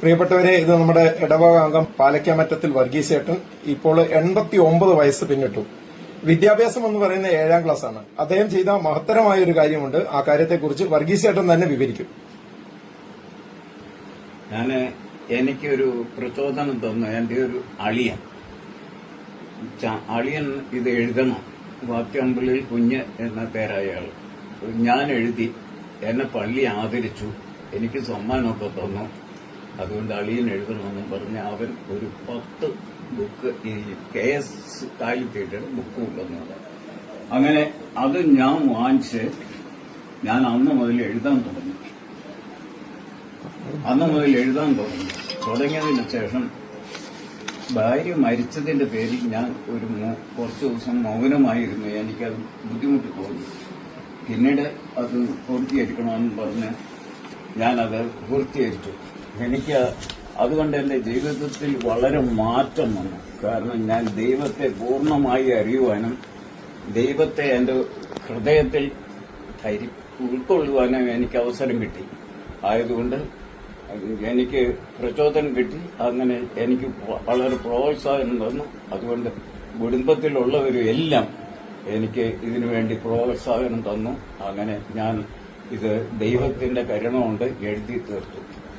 പ്രിയപ്പെട്ടവരെ, ഇത് നമ്മുടെ ഇടവക അംഗം പാലക്കാമറ്റത്തിൽ വർഗീസേട്ടൻ. ഇപ്പോൾ 89 വയസ്സ് പിന്നിട്ടു. വിദ്യാഭ്യാസം എന്ന് പറയുന്ന 7ാം ക്ലാസ്സാണ്. അദ്ദേഹം ചെയ്ത മഹത്തരമായ ഒരു കാര്യമുണ്ട്. ആ കാര്യത്തെക്കുറിച്ച് വർഗീസേട്ടൻ തന്നെ വിവരിക്കും. എനിക്കൊരു പ്രചോദനം തന്നു എന്റെ ഒരു അളിയൻ ഇത് എഴുതണം. വാക്യാമ്പലിൽ കുഞ്ഞ് എന്ന പേരായ ആൾ. ഞാൻ എഴുതി, എന്നെ പള്ളി ആദരിച്ചു, എനിക്ക് സമ്മാനമൊക്കെ തന്നു. അതുകൊണ്ട് അളിയൻ എഴുതണമെന്നും പറഞ്ഞ് അവൻ ഒരു 10 ബുക്ക് ഈ KS കാലിത്തേറ്റയുടെ ബുക്ക് കൊണ്ടുവന്നത്. അങ്ങനെ അത് ഞാൻ വാങ്ങിച്ച് ഞാൻ അന്ന് മുതൽ എഴുതാൻ തുടങ്ങി. തുടങ്ങിയതിന് ശേഷം ഭാര്യ മരിച്ചതിന്റെ പേരിൽ ഞാൻ കുറച്ചു ദിവസം മൗനമായിരുന്നു. എനിക്കത് ബുദ്ധിമുട്ട് തോന്നി. പിന്നീട് അത് പൂർത്തീകരിക്കണമെന്ന് പറഞ്ഞ് ഞാനത് പൂർത്തീകരിച്ചു. എനിക്ക് അതുകൊണ്ട് എന്റെ ജീവിതത്തിൽ വളരെ മാറ്റം വന്നു. കാരണം ഞാൻ ദൈവത്തെ പൂർണ്ണമായി അറിയുവാനും ദൈവത്തെ എന്റെ ഹൃദയത്തിൽ ഉൾക്കൊള്ളുവാനും എനിക്ക് അവസരം കിട്ടി. ആയതുകൊണ്ട് എനിക്ക് പ്രചോദനം കിട്ടി. അങ്ങനെ എനിക്ക് വളരെ പ്രോത്സാഹനം തന്നു. അതുകൊണ്ട് കുടുംബത്തിലുള്ളവരും എല്ലാം എനിക്ക് ഇതിനുവേണ്ടി പ്രോത്സാഹനം തന്നു. അങ്ങനെ ഞാൻ ഇത് ദൈവത്തിന്റെ കരുണ കൊണ്ട് എഴുതി തീർത്തു.